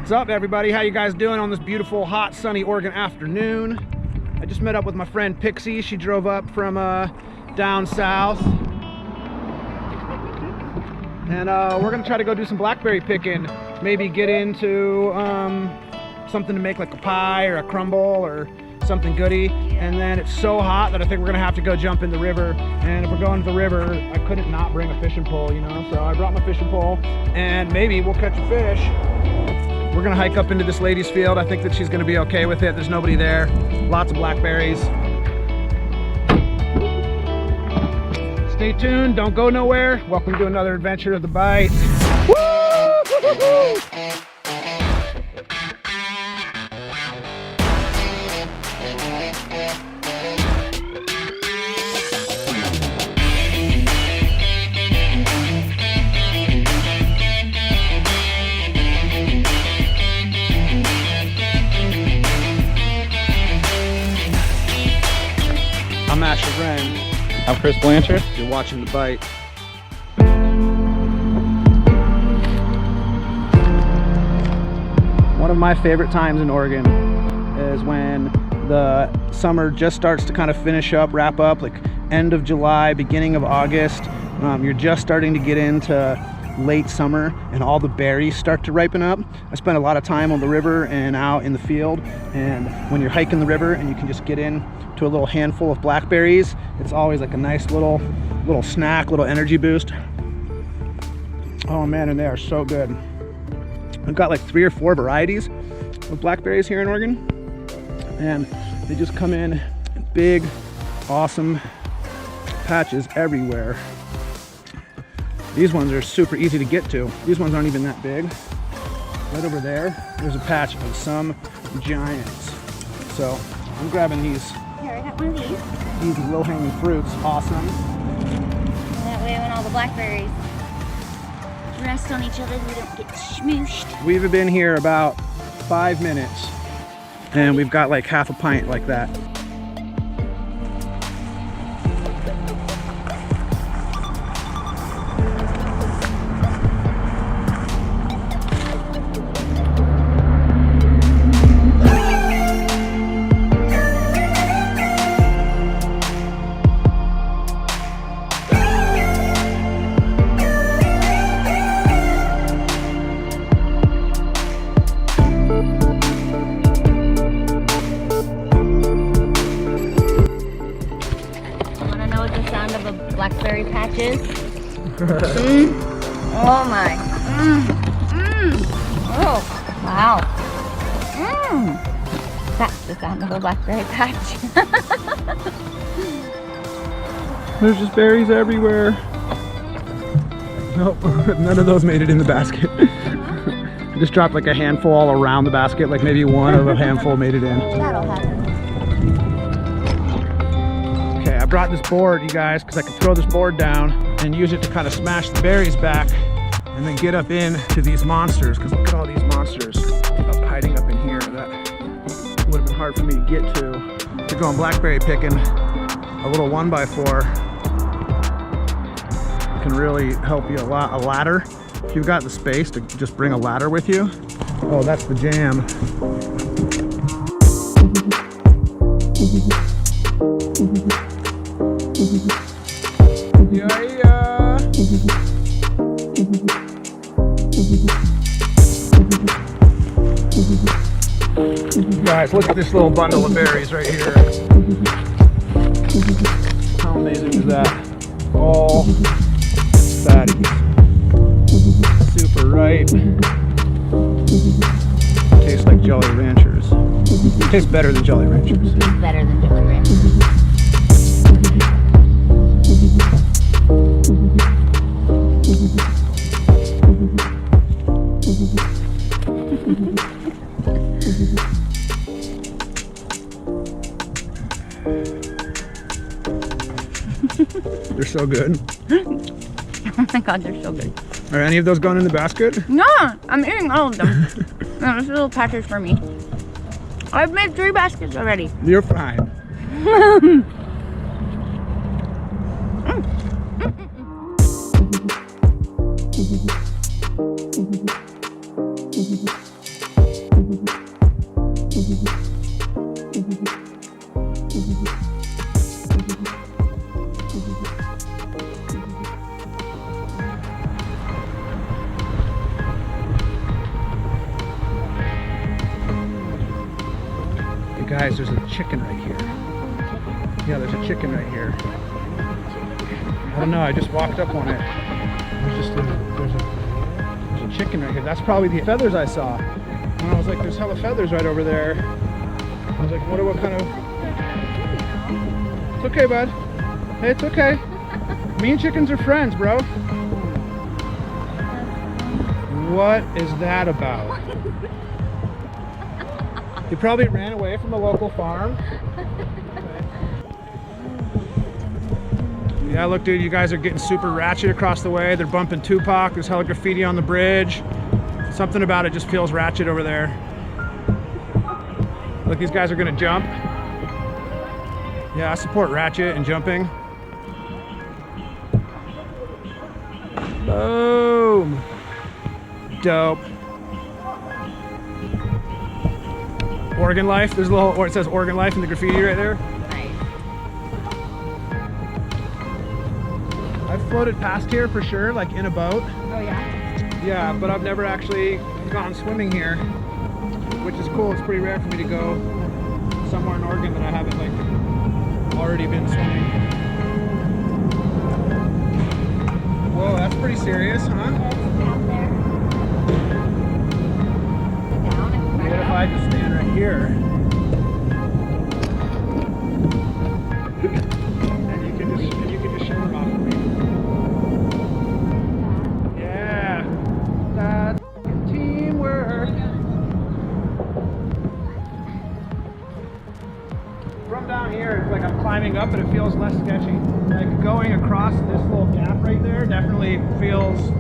What's up, everybody? How you guys doing on this beautiful, hot, sunny Oregon afternoon? I just met up with my friend Pixy. She drove up from down south. And we're gonna try to go do some blackberry picking. Maybe get into something to make like a pie or a crumble or something goody. And then it's so hot that I think we're gonna have to go jump in the river. And if we're going to the river, I couldn't not bring a fishing pole, you know? So I brought my fishing pole and maybe we'll catch a fish. We're gonna hike up into this lady's field. I think that she's gonna be okay with it. There's nobody there. Lots of blackberries. Stay tuned, don't go nowhere. Welcome to another adventure of the bite. Woo! I'm Asher Wren. I'm Chris Blanchard. You're watching The Bite. One of my favorite times in Oregon is when the summer just starts to kind of finish up, wrap up, like end of July, beginning of August. You're just starting to get into late summer and all the berries start to ripen up. I spent a lot of time on the river and out in the field, and when you're hiking the river and you can just get in to a little handful of blackberries, it's always like a nice little snack, little energy boost. Oh man, and they are so good. I've got like 3 or 4 varieties of blackberries here in Oregon, and they just come in big, awesome patches everywhere. These ones are super easy to get to. These ones aren't even that big. Right over there, there's a patch of some giants. So I'm grabbing these. Here, I got one of these. These low-hanging fruits, awesome. And that way when all the blackberries rest on each other, we don't get smooshed. We've been here about 5 minutes, and we've got like half a pint like that. Blackberry patches. Oh my. Oh, wow. That's the sound of a blackberry patch. There's just berries everywhere. Nope, none of those made it in the basket. I just dropped like a handful all around the basket, like maybe one of a handful made it in. That'll happen. I brought this board, you guys, because I can throw this board down and use it to kind of smash the berries back and then get up into these monsters, because look at all these monsters hiding up in here. That would have been hard for me to get to. If you're going blackberry picking, a little 1x4 can really help you a lot. A ladder, if you've got the space to just bring a ladder with you. Oh, that's the jam. Guys, look at this little bundle of berries right here. How amazing is that? All fatties. Super ripe. Tastes like Jolly Ranchers. Tastes better than Jolly Ranchers. Tastes better than Jolly Ranchers. They're so good. Oh my god, they're so good. Are any of those going in the basket? No, I'm eating all of them. No, this little package for me. I've made 3 baskets already. You're fine. Guys, there's a chicken right here. Yeah, there's a chicken right here. I don't know, I just walked up on it. There's a chicken right here. That's probably the feathers I saw. And I was like, there's hella feathers right over there. I was like, what kind of... It's okay, bud. Hey, it's okay. Me and chickens are friends, bro. What is that about? He probably ran away from the local farm. Yeah, look, dude, you guys are getting super ratchet across the way. They're bumping Tupac. There's hella graffiti on the bridge. Something about it just feels ratchet over there. Look, these guys are gonna jump. Yeah, I support ratchet and jumping. Boom. Dope. Oregon Life. There's a little, or it says Oregon Life in the graffiti right there. Nice. I've floated past here for sure, like in a boat. Oh yeah? Yeah, but I've never actually gone swimming here, which is cool. It's pretty rare for me to go somewhere in Oregon that I haven't like already been swimming. Whoa, that's pretty serious, huh? That's down there. Down and What if I just stand right here? And you can just shimmer off of me. Yeah, that's teamwork. From down here, it's like I'm climbing up, but it feels less sketchy. Like going across this little gap right there definitely feels,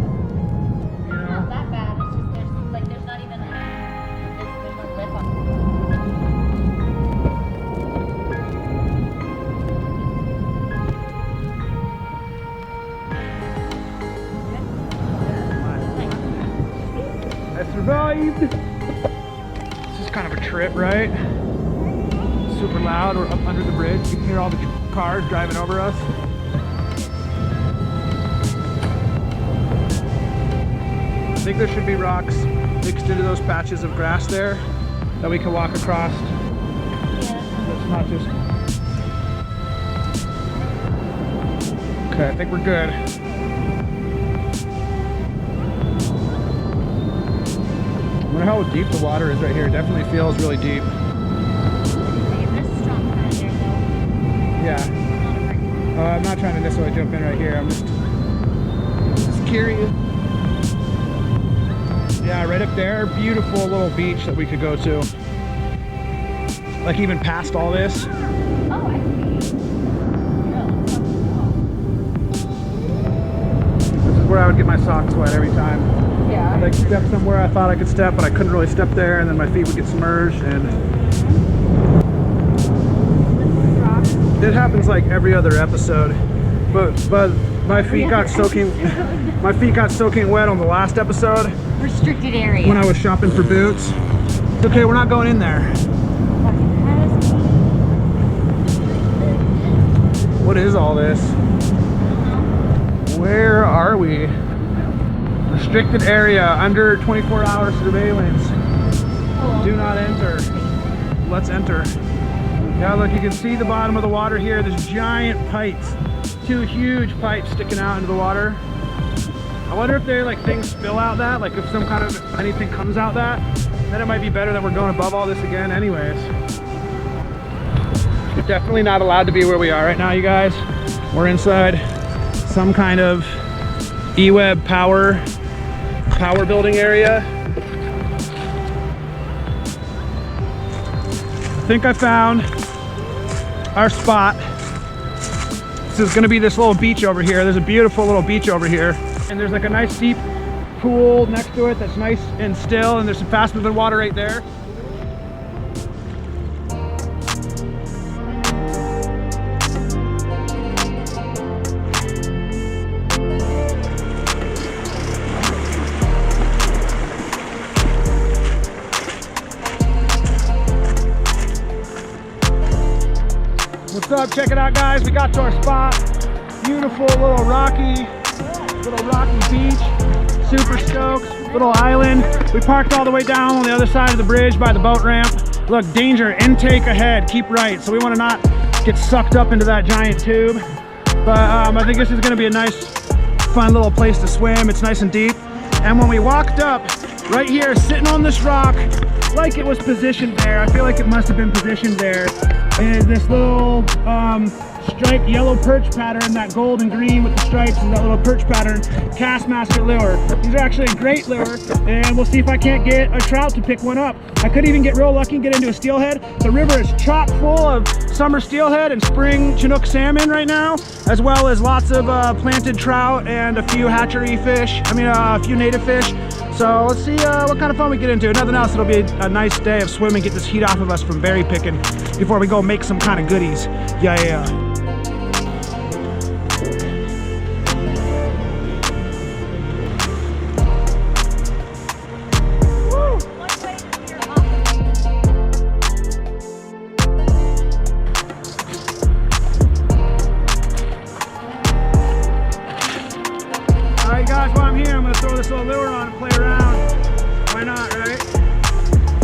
you know. not that bad. It's just there's not even there's no lip on I survived. This is kind of a trip, right? Super loud. We're up under the bridge. You can hear all the cars driving over us. I think there should be rocks mixed into those patches of grass there that we can walk across. That's not just... Okay, I think we're good. I wonder how deep the water is right here. It definitely feels really deep. Yeah. I'm not trying to necessarily jump in right here. I'm just curious. Yeah, right up there, beautiful little beach that we could go to. Like even past all this. Oh, I see. This is where I would get my socks wet every time. Yeah. Like step somewhere I thought I could step, but I couldn't really step there, and then my feet would get submerged. And it happens like every other episode. But my feet got soaking. My feet got soaking wet on the last episode. Restricted area. When I was shopping for boots. It's okay, we're not going in there. What is all this? Where are we? Restricted area, under 24-hour surveillance. Do not enter. Let's enter. Yeah, look, you can see the bottom of the water here. There's giant pipes. 2 huge pipes sticking out into the water. I wonder if there like things spill out that, like if some kind of anything comes out that, then it might be better that we're going above all this again anyways. We're definitely not allowed to be where we are right now, you guys. We're inside some kind of E-Web power building area. I think I found our spot. This is gonna be this little beach over here. There's a beautiful little beach over here. And there's like a nice deep pool next to it that's nice and still, and there's some fast moving water right there. What's up? Check it out, guys. We got to our spot. Beautiful little rocky beach. Super stoked. Little island. We parked all the way down on the other side of the bridge by the boat ramp. Look, danger, intake ahead, keep right. So we want to not get sucked up into that giant tube. But I think this is gonna be a nice, fun little place to swim. It's nice and deep. And when we walked up, right here, sitting on this rock, like it was positioned there, I feel like it must have been positioned there, is this little striped yellow perch pattern, that gold and green with the stripes and that little perch pattern, Castmaster lure. These are actually a great lure, and we'll see if I can't get a trout to pick one up. I could even get real lucky and get into a steelhead. The river is chock full of summer steelhead and spring Chinook salmon right now, as well as lots of planted trout and a few hatchery fish, a few native fish. So let's see what kind of fun we get into. If nothing else, it'll be a nice day of swimming, get this heat off of us from berry picking before we go make some kind of goodies. Yeah. Alright guys, while I'm here, I'm going to throw this little lure on and play around. Why not, right?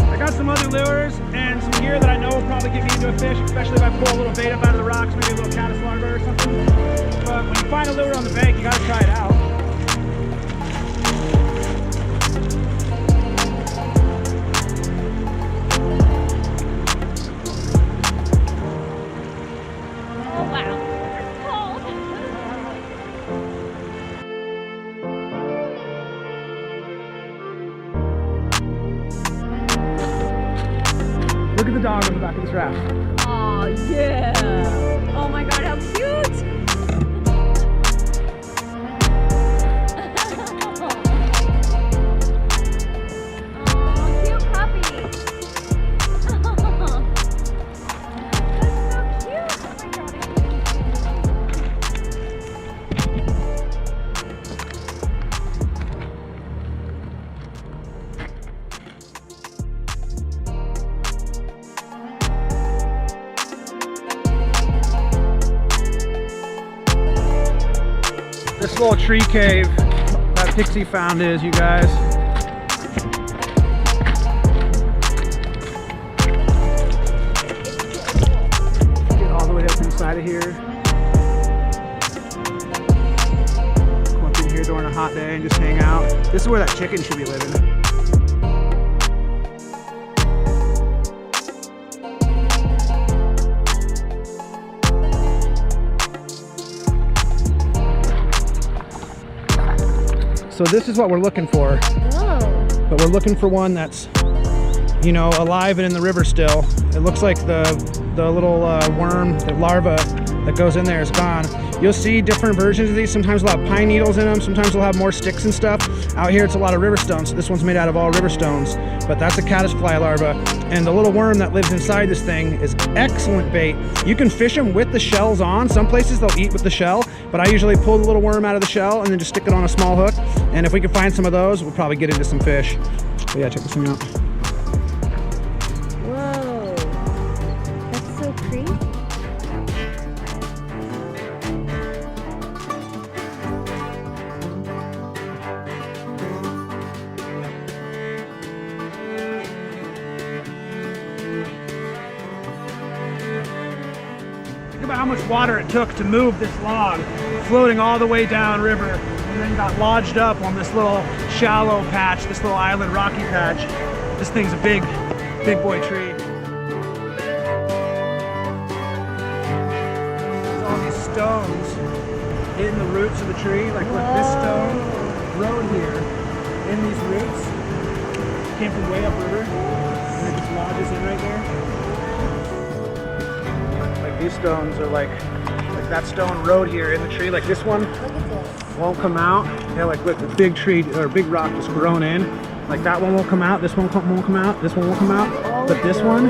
I got some other lures and some gear that I know will probably get me into a fish, especially if I pull a little bait up out of the rocks, maybe a little caddis larva or something. But when you find a lure on the bank, you got to try it out. Look at the dog on the back of this raft. Oh yeah! Oh my god, how cute! Oh, cute puppy! That's so cute! Oh my god, This little tree cave that Pixy found is, you guys. Get all the way up inside of here. Come up in here during a hot day and just hang out. This is where that chicken should be living. So this is what we're looking for. oh. But we're looking for one that's, alive and in the river still. It looks like the little worm, the larva that goes in there is gone. You'll see different versions of these. Sometimes they'll have pine needles in them. Sometimes they'll have more sticks and stuff. Out here, it's a lot of river stones. So this one's made out of all river stones, but that's a caddisfly larva. And the little worm that lives inside this thing is excellent bait. You can fish them with the shells on. Some places they'll eat with the shell, but I usually pull the little worm out of the shell and then just stick it on a small hook. And if we can find some of those, we'll probably get into some fish. But yeah, check this thing out. Whoa. That's so creepy. Think about how much water it took to move this log, floating all the way down river, and then got lodged up on this little shallow patch, this little island rocky patch. This thing's a big boy tree. There's all these stones in the roots of the tree. Like look, this stone rode here in these roots. Came from way upriver, and it just lodges in right there. Like these stones are like that stone rode here in the tree. Like this one Look at this. won't come out. Yeah, like look, the big tree or big rock just grown in. Like that one won't come out. This one won't come out. This one won't come out. But this one,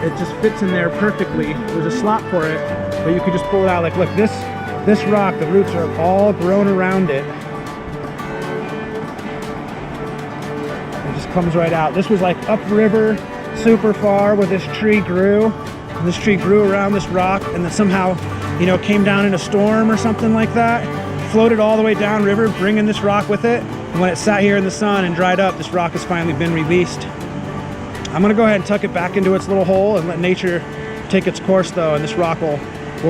it just fits in there perfectly. There's a slot for it, but you could just pull it out. Like look, this rock, the roots are all grown around it. It just comes right out. This was like upriver, super far where this tree grew. And this tree grew around this rock, and then somehow, came down in a storm or something like that. Floated all the way down river, bringing this rock with it. And when it sat here in the sun and dried up, this rock has finally been released. I'm gonna go ahead and tuck it back into its little hole and let nature take its course though, and this rock will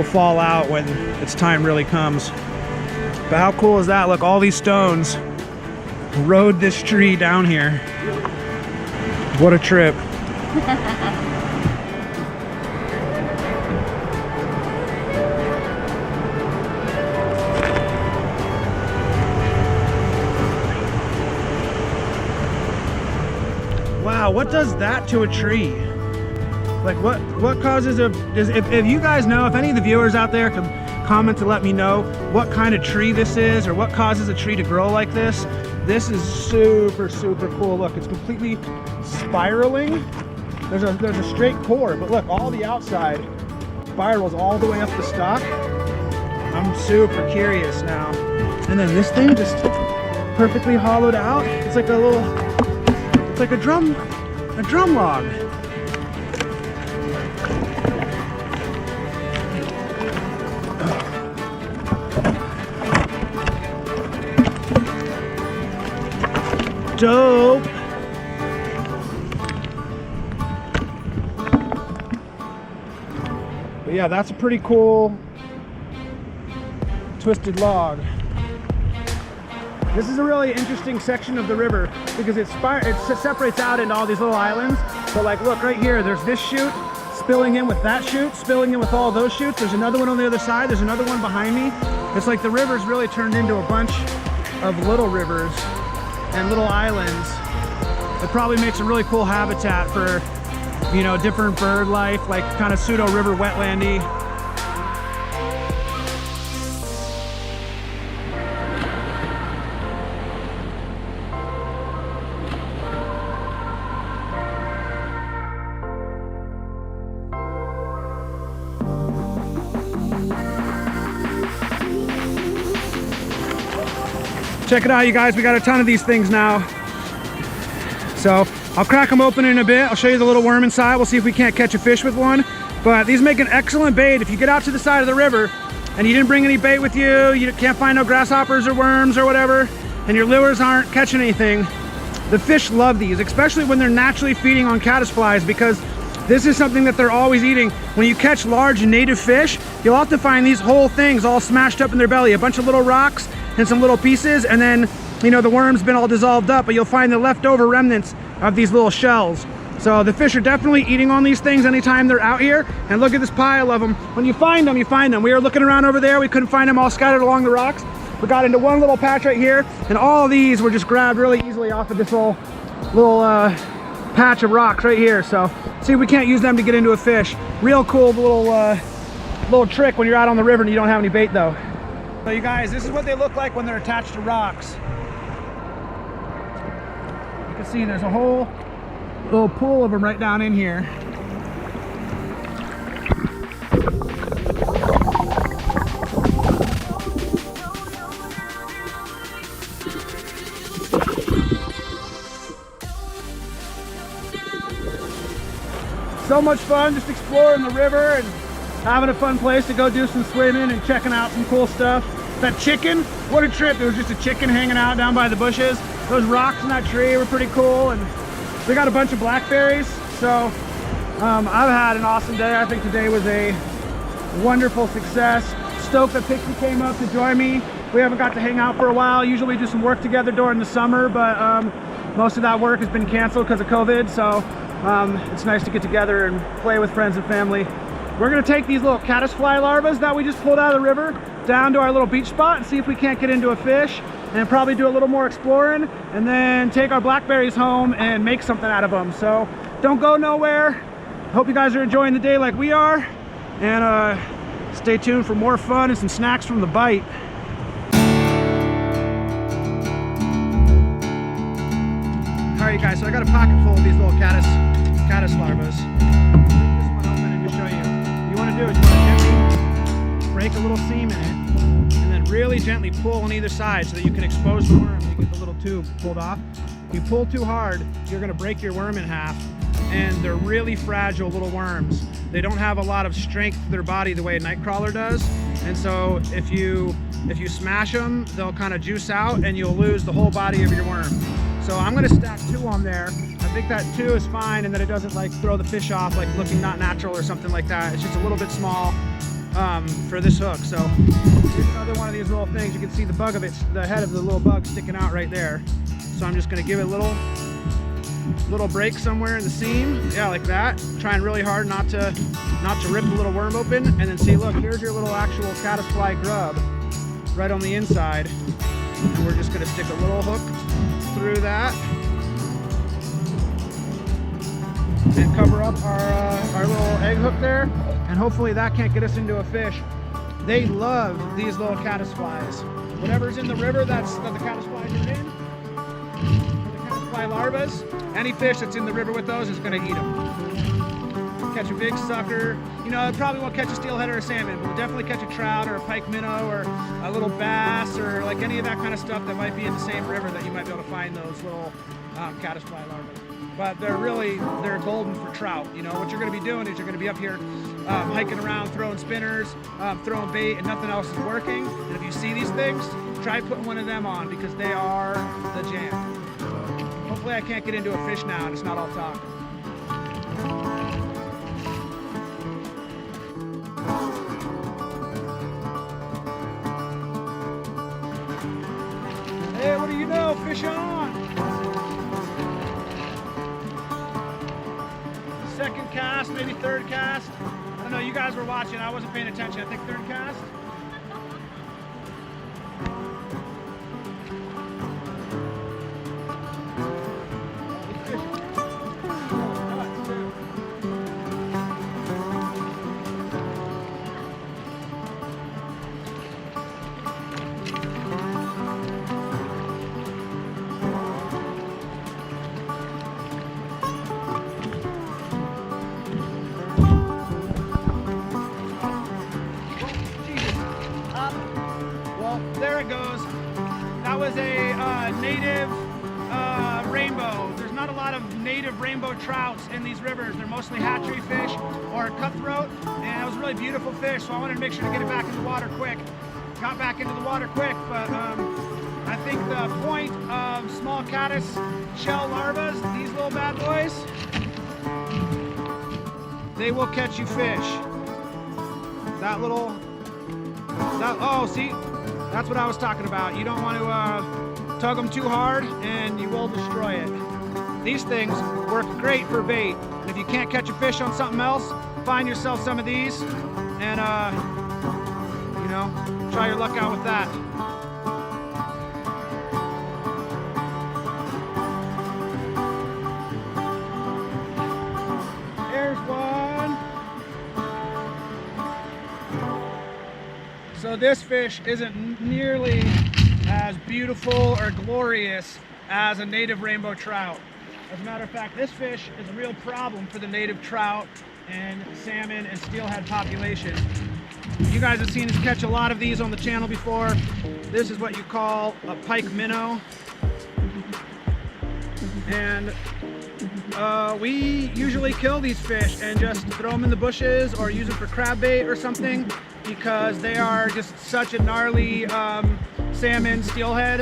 fall out when its time really comes. But how cool is that? Look, all these stones rode this tree down here. What a trip. Wow, what does that to a tree? Like what causes if you guys know, if any of the viewers out there can comment to let me know what kind of tree this is or what causes a tree to grow like this. This is super, super cool. Look, it's completely spiraling. There's a straight core, but look, all the outside spirals all the way up the stalk. I'm super curious now. And then this thing just perfectly hollowed out. It's like a drum log. Dope. But yeah, that's a pretty cool twisted log. This is a really interesting section of the river because it separates out into all these little islands. But like, look right here, there's this chute spilling in with that chute, spilling in with all those chutes. There's another one on the other side. There's another one behind me. It's like the river's really turned into a bunch of little rivers and little islands. It probably makes a really cool habitat for, you know, different bird life, like kind of pseudo river wetlandy. Check it out, you guys, we got a ton of these things now. So I'll crack them open in a bit. I'll show you the little worm inside. We'll see if we can't catch a fish with one. But these make an excellent bait. If you get out to the side of the river and you didn't bring any bait with you, you can't find no grasshoppers or worms or whatever, and your lures aren't catching anything, the fish love these, especially when they're naturally feeding on caddisflies, because this is something that they're always eating. When you catch large native fish, you'll often find these whole things all smashed up in their belly, a bunch of little rocks and some little pieces, and then, you know, the worm's been all dissolved up, but you'll find the leftover remnants of these little shells. So the fish are definitely eating on these things anytime they're out here. And look at this pile of them. When you find them, you find them. We were looking around over there, we couldn't find them all scattered along the rocks. We got into one little patch right here, and all of these were just grabbed really easily off of this little patch of rocks right here. So see if we can't use them to get into a fish. Real cool little trick when you're out on the river and you don't have any bait though. So you guys, this is what they look like when they're attached to rocks. You can see there's a whole little pool of them right down in here. So much fun just exploring the river and having a fun place to go do some swimming and checking out some cool stuff. That chicken, what a trip. There was just a chicken hanging out down by the bushes. Those rocks in that tree were pretty cool, and we got a bunch of blackberries. So I've had an awesome day. I think today was a wonderful success. Stoked that Pixy came up to join me. We haven't got to hang out for a while. Usually we do some work together during the summer, but most of that work has been canceled because of COVID. So it's nice to get together and play with friends and family. We're gonna take these little caddisfly larvas that we just pulled out of the river down to our little beach spot and see if we can't get into a fish, and probably do a little more exploring, and then take our blackberries home and make something out of them. So don't go nowhere. Hope you guys are enjoying the day like we are, and stay tuned for more fun and some snacks from TheBite. All right, you guys, so I got a pocket full of these little caddis larvas. You want to do is you want to gently break a little seam in it, and then really gently pull on either side so that you can expose the worm. You get the little tube pulled off. If you pull too hard, you're going to break your worm in half, and they're really fragile little worms. They don't have a lot of strength to their body the way a nightcrawler does, and so if you smash them, they'll kind of juice out and you'll lose the whole body of your worm. So So I'm gonna stack 2 on there. I think that 2 is fine, and that it doesn't like throw the fish off, like looking not natural or something like that. It's just a little bit small for this hook. So here's another one of these little things. You can see the bug of it, the head of the little bug sticking out right there. So I'm just gonna give it a little break somewhere in the seam. Yeah, like that. Trying really hard not to rip the little worm open. And then see, look, here's your little actual caddisfly grub right on the inside. And we're just gonna stick a little hook through that and cover up our little egg hook there, and hopefully that can't get us into a fish. They love these little caddisflies. Whatever's in the river that the caddisflies are in, the caddisfly larvas, any fish that's in the river with those is gonna eat them. Catch a big sucker, you know, it probably won't catch a steelhead or a salmon, but it'll definitely catch a trout or a pike minnow or a little bass or like any of that kind of stuff that might be in the same river that you might be able to find those little caddisfly larvae. But they're golden for trout. You know, what you're gonna be doing is you're gonna be up here hiking around, throwing spinners, throwing bait, and nothing else is working. And if you see these things, try putting one of them on, because they are the jam. Hopefully I can't get into a fish now and it's not all talk. Hey, what do you know? Fish on! Second cast, maybe third cast. I don't know, you guys were watching, I wasn't paying attention. I think third cast. There it goes. That was a native rainbow. There's not a lot of native rainbow trouts in these rivers. They're mostly hatchery fish or cutthroat, and it was a really beautiful fish, so I wanted to make sure to get it back in the water quick. Got back into the water quick, but I think the point of small caddis shell larvas, these little bad boys, they will catch you fish. Oh, see? That's what I was talking about. You don't want to tug them too hard and you will destroy it. These things work great for bait. And if you can't catch a fish on something else, find yourself some of these and, you know, try your luck out with that. Here's one. So this fish isn't nearly as beautiful or glorious as a native rainbow trout. As a matter of fact, this fish is a real problem for the native trout and salmon and steelhead population. You guys have seen us catch a lot of these on the channel before. This is what you call a pike minnow. And we usually kill these fish and just throw them in the bushes or use them for crab bait or something, because they are just such a gnarly salmon steelhead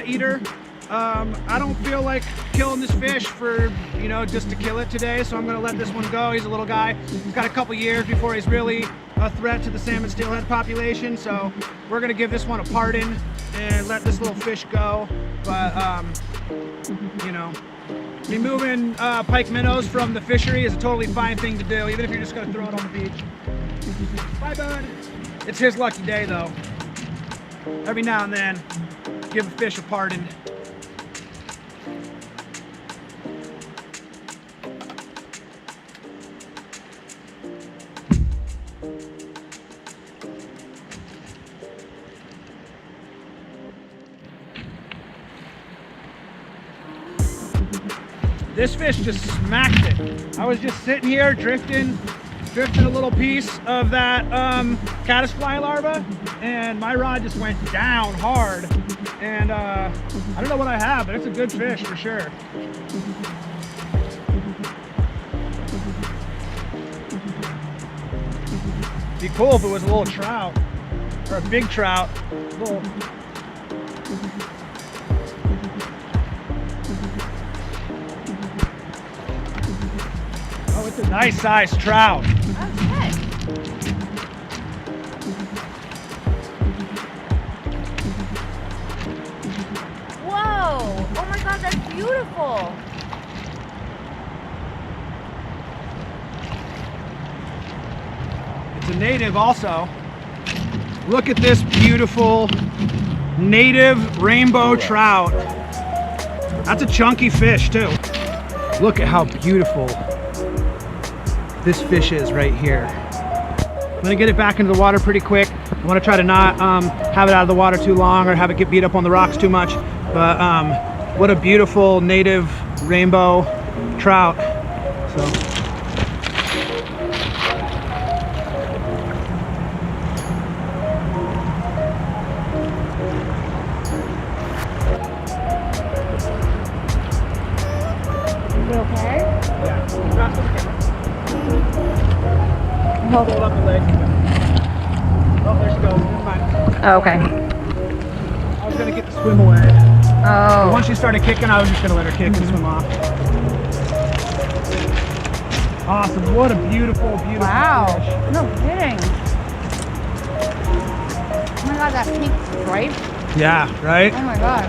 eater. I don't feel like killing this fish for, you know, just to kill it today, so I'm gonna let this one go. He's a little guy. He's got a couple years before he's really a threat to the salmon steelhead population, so we're gonna give this one a pardon and let this little fish go. But you know, removing pike minnows from the fishery is a totally fine thing to do, even if you're just gonna throw it on the beach. Bye, bud. It's his lucky day, though. Every now and then, give a fish a pardon. This fish just smacked it. I was just sitting here drifting a little piece of that caddisfly larva, and my rod just went down hard. And I don't know what I have, but it's a good fish for sure. It'd be cool if it was a little trout or a big trout. Nice size trout. Okay. Whoa! Oh my God, that's beautiful. It's a native also. Look at this beautiful native rainbow trout. That's a chunky fish too. Look at how beautiful this fish is right here. I'm gonna get it back into the water pretty quick. I wanna try to not have it out of the water too long or have it get beat up on the rocks too much. But what a beautiful native rainbow trout. So. Okay. Yeah. Hold Hold up the leg. Oh, there she goes. Never mind. Okay. I was gonna get to swim away. Oh. Once she started kicking, I was just gonna let her kick and swim off. Awesome. What a beautiful, beautiful Wow. fish. No kidding. Oh my God, that pink stripe. Yeah, right? Oh my God.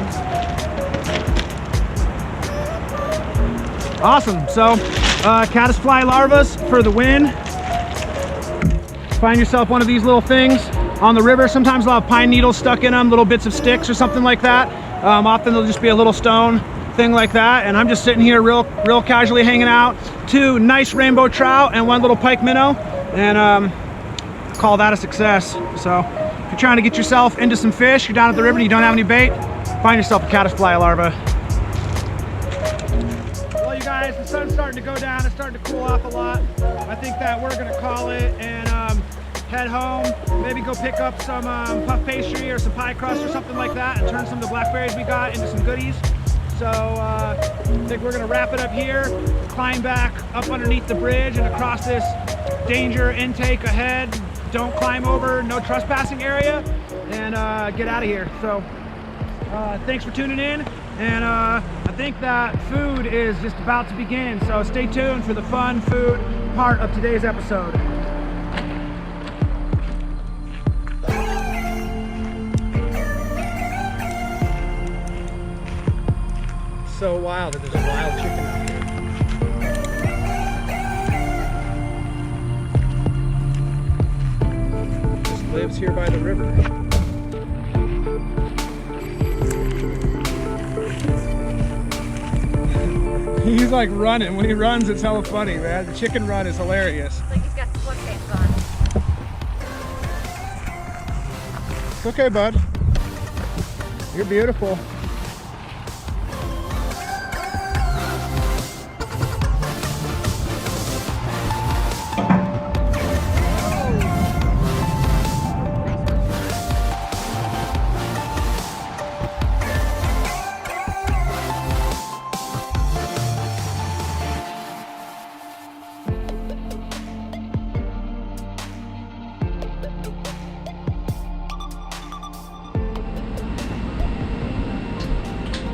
Awesome. So, caddisfly larvas for the win. Find yourself one of these little things on the river. Sometimes they'll have pine needles stuck in them, little bits of sticks or something like that. Often they'll just be a little stone thing like that. And I'm just sitting here real casually hanging out. 2 nice rainbow trout and 1 little pike minnow. And call that a success. So if you're trying to get yourself into some fish, you're down at the river and you don't have any bait, find yourself a caddisfly larva. Well, you guys, the sun's starting to go down. It's starting to cool off a lot. I think that we're gonna call it and head home. Maybe go pick up some puff pastry or some pie crust or something like that and turn some of the blackberries we got into some goodies. So I think we're gonna wrap it up here, climb back up underneath the bridge and across this danger intake ahead. Don't climb over, no trespassing area, and get out of here. So thanks for tuning in. And I think that food is just about to begin. So stay tuned for the fun food part of today's episode. So wild that there's a wild chicken out here. Just lives here by the river. He's like running. When he runs, it's hella funny, man. The chicken run is hilarious. It's like he's got sweatpants on. It's okay, bud. You're beautiful.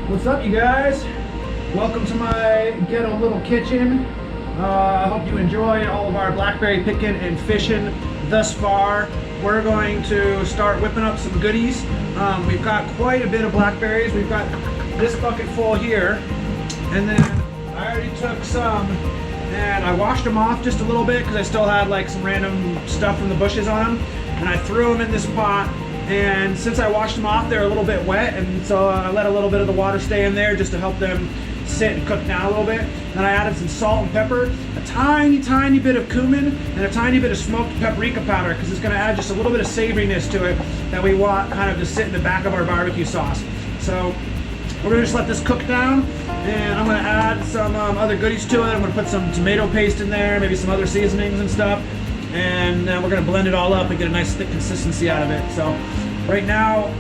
What's up, you guys? Welcome to my ghetto little kitchen. I hope you enjoyed all of our blackberry picking and fishing thus far. We're going to start whipping up some goodies. We've got quite a bit of blackberries. We've got this bucket full here, and then I already took some and I washed them off just a little bit because I still had like some random stuff from the bushes on them, and I threw them in this pot. And since I washed them off, they're a little bit wet, and so I let a little bit of the water stay in there just to help them sit and cook down a little bit. Then I added some salt and pepper, a tiny bit of cumin, and a tiny bit of smoked paprika powder, because it's going to add just a little bit of savoriness to it that we want kind of to sit in the back of our barbecue sauce. So we're going to just let this cook down, and I'm going to add some other goodies to it. I'm going to put some tomato paste in there, maybe some other seasonings and stuff. And then we're going to blend it all up and get a nice thick consistency out of it. So right now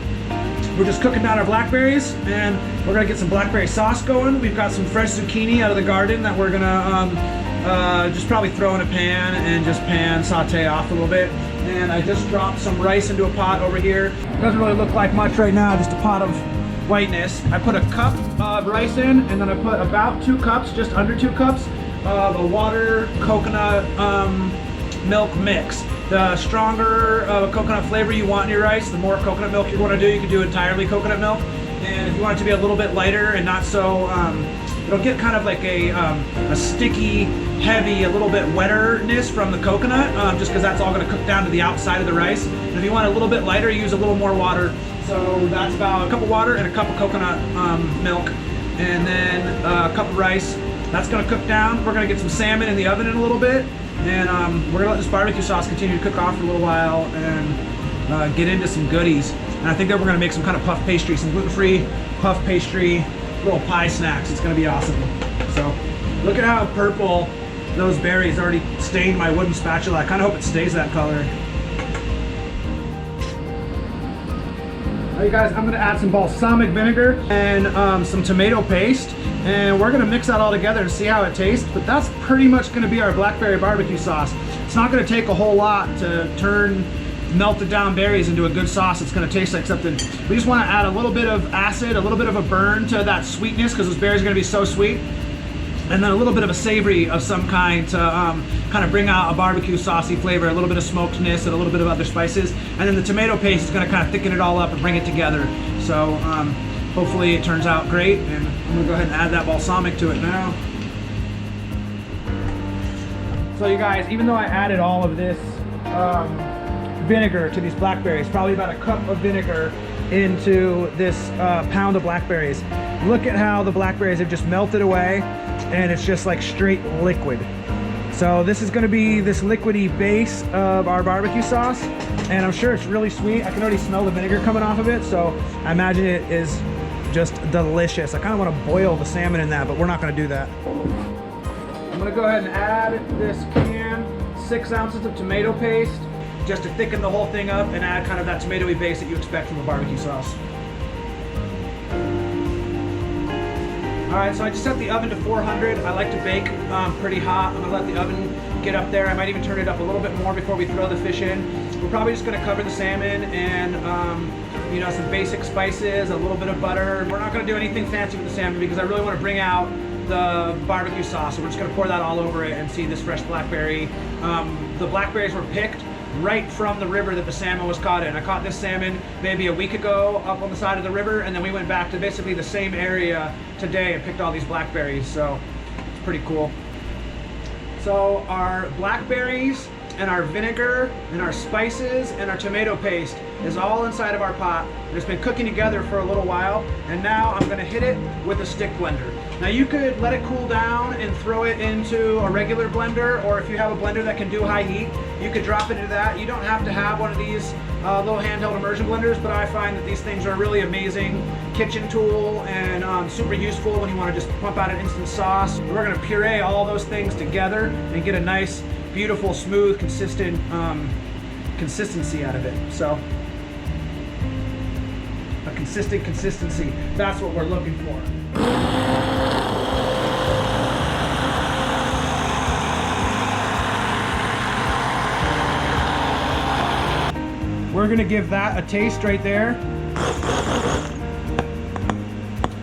we're just cooking down our blackberries, and we're going to get some blackberry sauce going. We've got some fresh zucchini out of the garden that we're going to just probably throw in a pan and just saute off a little bit. And I just dropped some rice into a pot over here. It doesn't really look like much right now, just a pot of whiteness. I put a cup of rice in, and then I put about 2 cups, just under 2 cups of a water coconut milk mix. The stronger of a coconut flavor you want in your rice, the more coconut milk you want to do. You can do entirely coconut milk. And if you want it to be a little bit lighter and not so, it'll get kind of like a sticky, heavy, a little bit wetterness from the coconut, just because that's all going to cook down to the outside of the rice. And if you want it a little bit lighter, use a little more water. So that's about a cup of water and a cup of coconut milk, and then a cup of rice. That's going to cook down. We're going to get some salmon in the oven in a little bit, and we're going to let this barbecue sauce continue to cook off for a little while and get into some goodies. And I think that we're going to make some kind of puff pastry, some gluten-free puff pastry, little pie snacks. It's going to be awesome. So look at how purple those berries already stained my wooden spatula. I kind of hope it stays that color. All right, guys, I'm going to add some balsamic vinegar and some tomato paste, and we're going to mix that all together and see how it tastes. But that's pretty much going to be our blackberry barbecue sauce. It's not going to take a whole lot to turn melted down berries into a good sauce. It's going to taste like something. We just want to add a little bit of acid, a little bit of a burn to that sweetness, because those berries are going to be so sweet, and then a little bit of a savory of some kind to kind of bring out a barbecue saucy flavor, a little bit of smokedness and a little bit of other spices. And then the tomato paste is going to kind of thicken it all up and bring it together. So hopefully it turns out great, and I'm going to go ahead and add that balsamic to it now. So you guys, even though I added all of this vinegar to these blackberries, probably about a cup of vinegar into this pound of blackberries, look at how the blackberries have just melted away, and it's just like straight liquid. So this is going to be this liquidy base of our barbecue sauce, and I'm sure it's really sweet. I can already smell the vinegar coming off of it, so I imagine it is just delicious. I kind of want to boil the salmon in that, but we're not going to do that. I'm going to go ahead and add this can 6 ounces of tomato paste, just to thicken the whole thing up and add kind of that tomatoey base that you expect from a barbecue sauce. All right, so I just set the oven to 400. I like to bake pretty hot. I'm gonna let the oven get up there. I might even turn it up a little bit more before we throw the fish in. We're probably just gonna cover the salmon and you know, some basic spices, a little bit of butter. We're not gonna do anything fancy with the salmon because I really wanna bring out the barbecue sauce. So we're just gonna pour that all over it and see this fresh blackberry. The blackberries were picked right from the river that the salmon was caught in. I caught this salmon maybe a week ago up on the side of the river, and then we went back to basically the same area today and picked all these blackberries, so it's pretty cool. So our blackberries and our vinegar and our spices and our tomato paste is all inside of our pot. And it's been cooking together for a little while, and now I'm gonna hit it with a stick blender. Now you could let it cool down and throw it into a regular blender, or if you have a blender that can do high heat, you could drop it into that. You don't have to have one of these little handheld immersion blenders, but I find that these things are a really amazing kitchen tool and super useful when you want to just pump out an instant sauce. We're going to puree all those things together and get a nice, beautiful, smooth, consistent consistency out of it. So a consistent consistency, that's what we're looking for. We're gonna give that a taste right there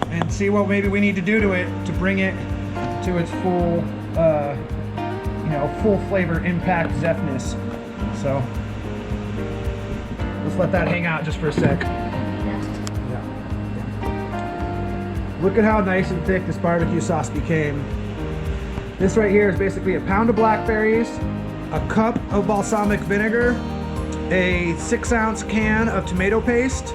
and see what maybe we need to do to it to bring it to its full, you know, full flavor impact zeftness. So let's let that hang out just for a sec. Yeah. Look at how nice and thick this barbecue sauce became. This right here is basically a pound of blackberries, a cup of balsamic vinegar, a 6-ounce can of tomato paste,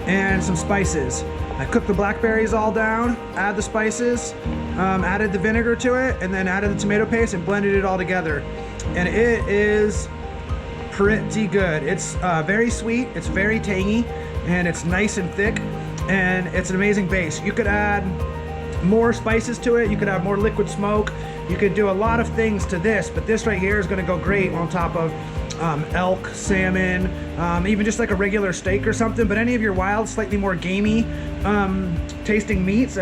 and some spices. I cooked the blackberries all down, add the spices, added the vinegar to it, and then added the tomato paste and blended it all together. And it is pretty good. It's very sweet, it's very tangy, and it's nice and thick, and it's an amazing base. You could add more spices to it, you could have more liquid smoke, you could do a lot of things to this, but this right here is going to go great on top of elk, salmon, even just like a regular steak or something. But any of your wild, slightly more gamey tasting meats,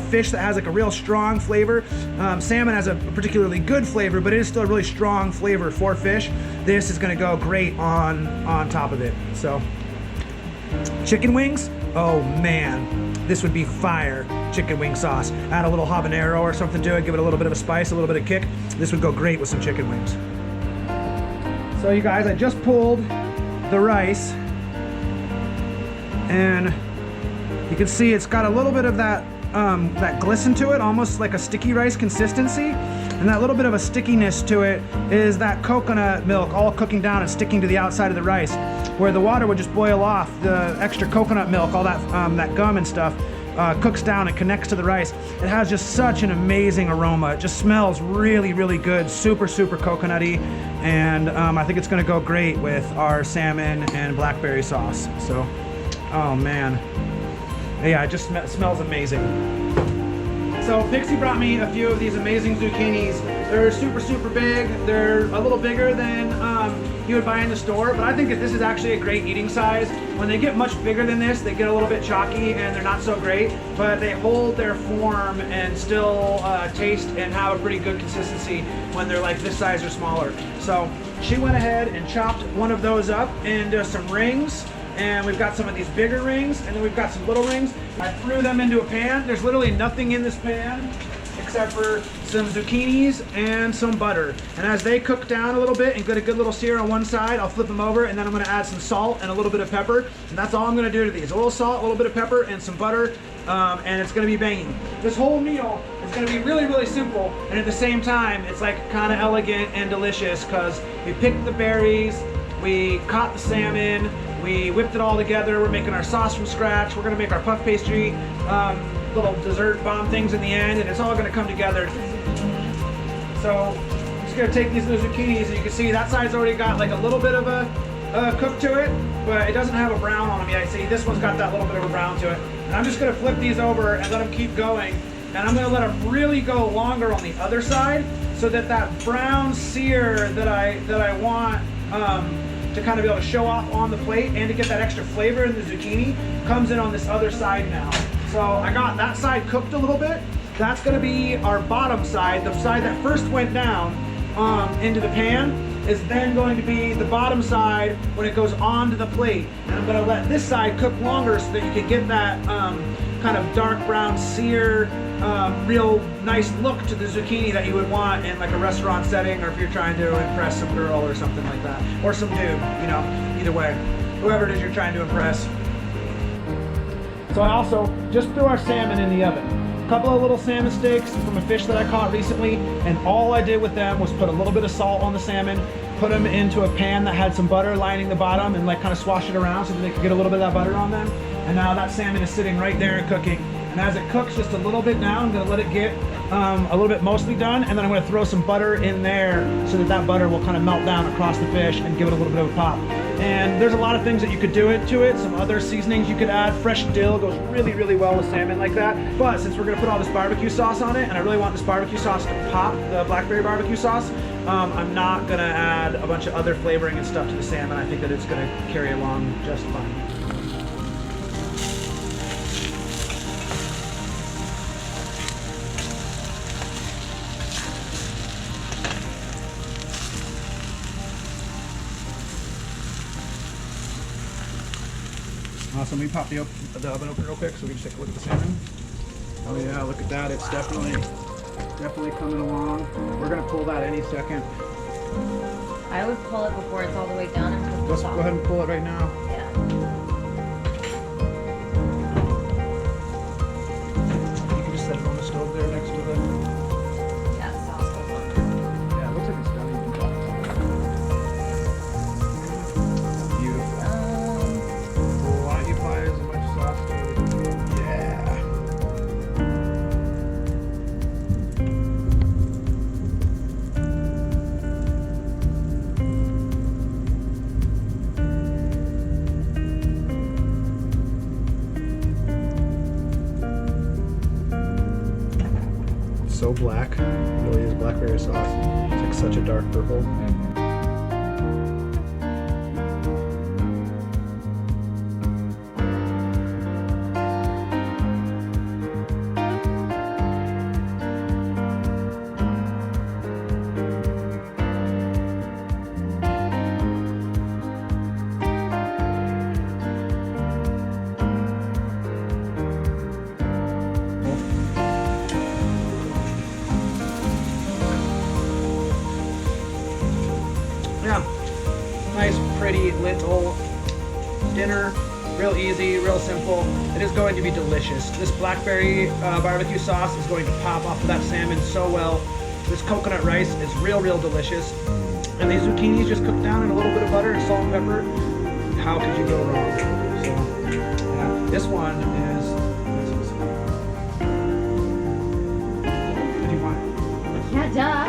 fish that has like a real strong flavor. Salmon has a particularly good flavor, but it is still a really strong flavor for fish. This is gonna go great on top of it. So chicken wings, oh man, this would be fire. chicken wing sauce. Add a little habanero or something to it, give it a little bit of a spice, a little bit of kick. This would go great with some chicken wings. So you guys, I just pulled the rice, and you can see it's got a little bit of that glisten to it, almost like a sticky rice consistency. And that little bit of a stickiness to it is that coconut milk all cooking down and sticking to the outside of the rice, where the water would just boil off. The extra coconut milk, all that that gum and stuff, cooks down and connects to the rice. It has just such an amazing aroma. It just smells really, really good, super, super coconutty, and I think it's gonna go great with our salmon and blackberry sauce. So, oh man. Yeah, it just smells amazing. So Pixy brought me a few of these amazing zucchinis. They're super, super big. They're a little bigger than you would buy in the store, but I think that this is actually a great eating size. When they get much bigger than this, they get a little bit chalky and they're not so great, but they hold their form and still taste and have a pretty good consistency when they're like this size or smaller. So she went ahead and chopped one of those up into some rings. And we've got some of these bigger rings, and then we've got some little rings. I threw them into a pan. There's literally nothing in this pan except for some zucchinis and some butter. And as they cook down a little bit and get a good little sear on one side, I'll flip them over, and then I'm gonna add some salt and a little bit of pepper. And that's all I'm gonna do to these. A little salt, a little bit of pepper, and some butter, and it's gonna be banging. This whole meal is gonna be really, really simple, and at the same time, it's like kinda elegant and delicious, because we picked the berries, we caught the salmon, we whipped it all together. We're making our sauce from scratch. We're gonna make our puff pastry, little dessert bomb things in the end, and it's all gonna come together. So I'm just gonna take these little zucchinis, and you can see that side's already got like a little bit of a cook to it, but it doesn't have a brown on them yet. See, this one's got that little bit of a brown to it. And I'm just gonna flip these over and let them keep going. And I'm gonna let them really go longer on the other side, so that that brown sear that I want, to kind of be able to show off on the plate and to get that extra flavor in the zucchini, comes in on this other side now. So I got that side cooked a little bit. That's gonna be our bottom side. The side that first went down into the pan is then going to be the bottom side when it goes onto the plate. And I'm gonna let this side cook longer so that you can get that kind of dark brown sear, real nice look to the zucchini that you would want in like a restaurant setting, or if you're trying to impress some girl or something like that, or some dude, you know, either way, whoever it is you're trying to impress. So I also just threw our salmon in the oven. A couple of little salmon steaks from a fish that I caught recently, and all I did with them was put a little bit of salt on the salmon, put them into a pan that had some butter lining the bottom, and like kind of swash it around so that they could get a little bit of that butter on them. And now that salmon is sitting right there and cooking. And as it cooks just a little bit now, I'm gonna let it get a little bit mostly done, and then I'm gonna throw some butter in there so that that butter will kind of melt down across the fish and give it a little bit of a pop. And there's a lot of things that you could do to it. Some other seasonings you could add. Fresh dill goes really, really well with salmon like that. But since we're gonna put all this barbecue sauce on it, and I really want this barbecue sauce to pop, the blackberry barbecue sauce, I'm not gonna add a bunch of other flavoring and stuff to the salmon. I think that it's gonna carry along just fine. Awesome. We pop the oven open real quick so we can just take a look at the salmon. Oh yeah, look at that. It's definitely coming along. We're gonna pull that any second. I always pull it before it's all the way done and put the Let's sauce. go ahead and pull it right now. Yeah. You can just set it on the stove there next to the. Yeah, the sauce goes on. Yeah, it looks like it's done. Beautiful. Why don't you apply as much sauce to it? Yeah. So black, it really is blackberry sauce. It's like such a dark purple. little dinner. Real easy, real simple. It is going to be delicious. This blackberry barbecue sauce is going to pop off of that salmon so well. This coconut rice is real delicious. And these zucchinis just cooked down in a little bit of butter and salt and pepper. How could you go wrong? So, yeah, this one is... What do you want? Yeah, duh.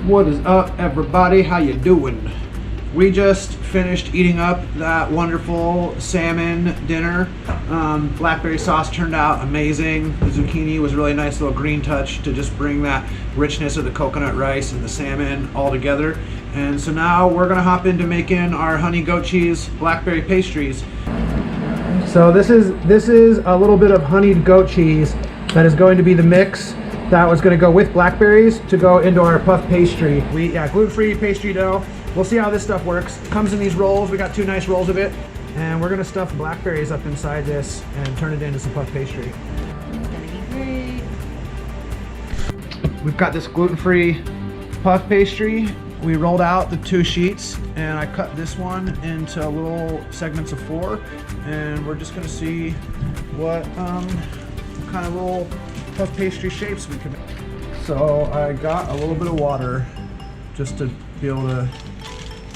What is up, everybody? How you doing? We just finished eating up that wonderful salmon dinner. Blackberry sauce turned out amazing. The zucchini was a really nice little green touch to just bring that richness of the coconut rice and the salmon all together. And so now we're gonna hop into making our honey goat cheese blackberry pastries. So this is a little bit of honeyed goat cheese that is going to be the mix that was going to go with blackberries to go into our puff pastry. Gluten-free pastry dough. We'll see how this stuff works. It comes in these rolls. We got 2 nice rolls of it, and we're going to stuff blackberries up inside this and turn it into some puff pastry. It's gonna be great. We've got this gluten-free puff pastry. We rolled out the 2 sheets, and I cut this one into little segments of 4, and we're just going to see what kind of little puff pastry shapes we can make. So I got a little bit of water just to be able to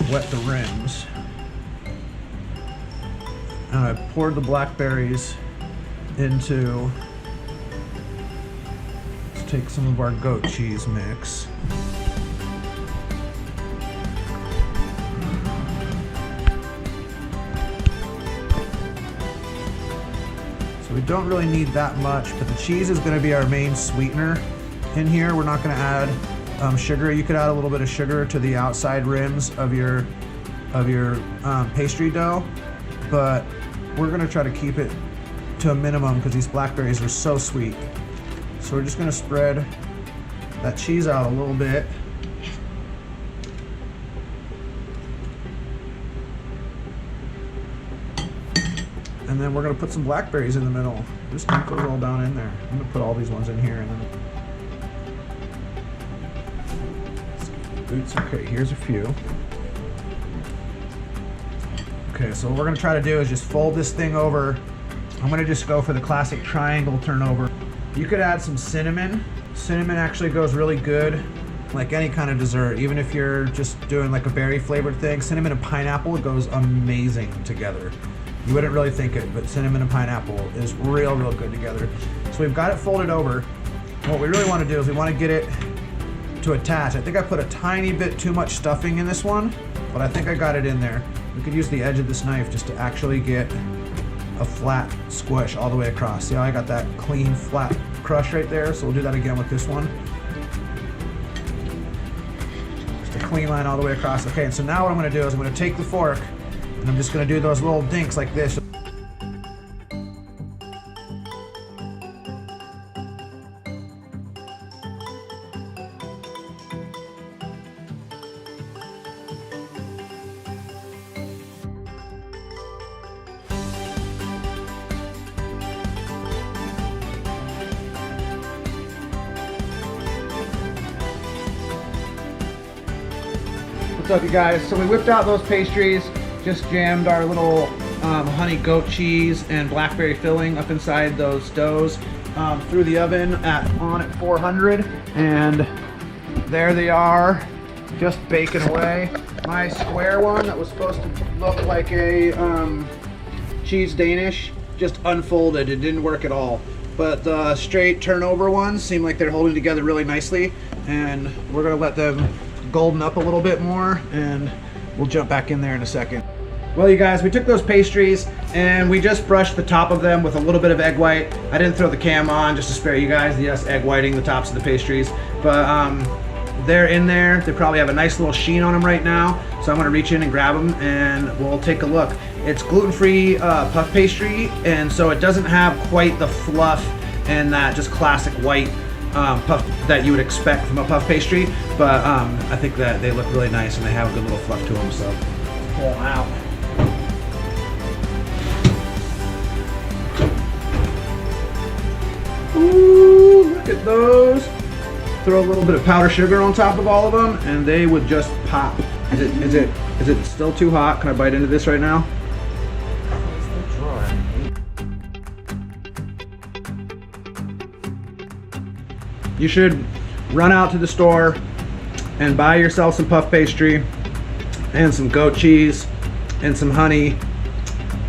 wet the rims, and I poured the blackberries into, let's take some of our goat cheese mix. We don't really need that much, but the cheese is going to be our main sweetener in here. We're not going to add sugar. You could add a little bit of sugar to the outside rims of your pastry dough, but we're going to try to keep it to a minimum because these blackberries are so sweet. So we're just going to spread that cheese out a little bit. And then we're going to put some blackberries in the middle. Just dump those all down in there. I'm going to put all these ones in here. And then... Okay, here's a few. Okay, so what we're going to try to do is just fold this thing over. I'm going to just go for the classic triangle turnover. You could add some cinnamon. Cinnamon actually goes really good, like any kind of dessert. Even if you're just doing like a berry flavored thing, cinnamon and pineapple goes amazing together. You wouldn't really think it, but cinnamon and pineapple is real good together. So we've got it folded over. What we really want to do is we want to get it to attach. I think I put a tiny bit too much stuffing in this one, but I think I got it in there. We could use the edge of this knife just to actually get a flat squish all the way across. See how I got that clean, flat crush right there? So we'll do that again with this one. Just a clean line all the way across. Okay, and so now what I'm going to do is I'm going to take the fork, and I'm just going to do those little dinks like this. What's up, you guys? So we whipped out those pastries. Just jammed our little honey goat cheese and blackberry filling up inside those doughs through the oven on at 400, and there they are, just baking away. My square one that was supposed to look like a cheese Danish just unfolded. It didn't work at all. But the straight turnover ones seem like they're holding together really nicely, and we're gonna let them golden up a little bit more, and we'll jump back in there in a second. Well, you guys, we took those pastries and we just brushed the top of them with a little bit of egg white. I didn't throw the cam on just to spare you guys yes egg whiting the tops of the pastries, but they're in there. They probably have a nice little sheen on them right now, so I'm gonna reach in and grab them and we'll take a look. It's gluten-free puff pastry, and so it doesn't have quite the fluff and that just classic white puff that you would expect from a puff pastry, but I think that they look really nice and they have a good little fluff to them. So pull them out. Ooh, look at those. Throw a little bit of powdered sugar on top of all of them, and they would just pop. Is it still too hot? Can I bite into this right now? You should run out to the store and buy yourself some puff pastry and some goat cheese and some honey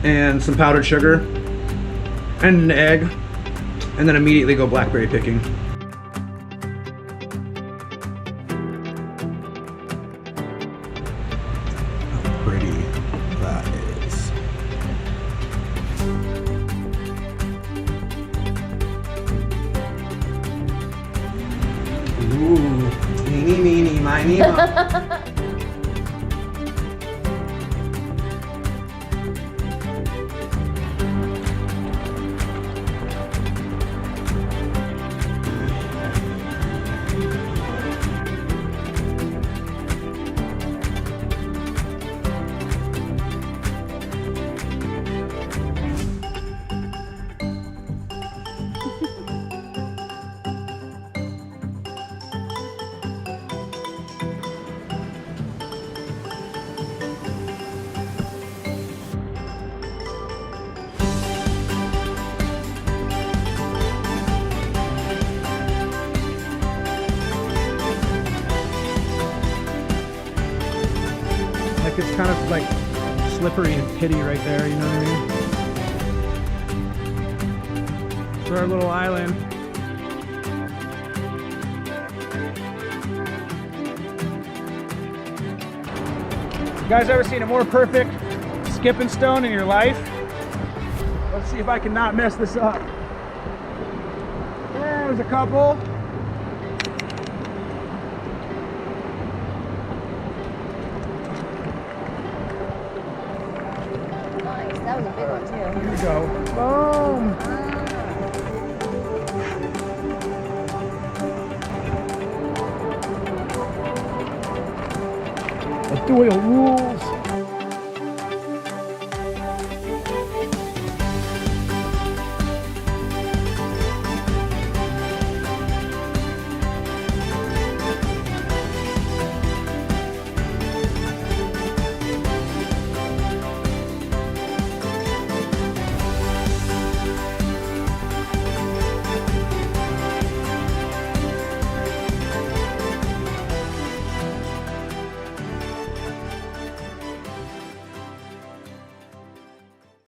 and some powdered sugar and an egg, and then immediately go blackberry picking. How pretty that is. Ooh, eeny, meeny, miny, mo. Like it's kind of like slippery and pitty right there, you know what I mean? It's our little island. You guys ever seen a more perfect skipping stone in your life? Let's see if I can not mess this up. There's a couple. That was a big one too. Here we go. Boom! Let's do it. Woo!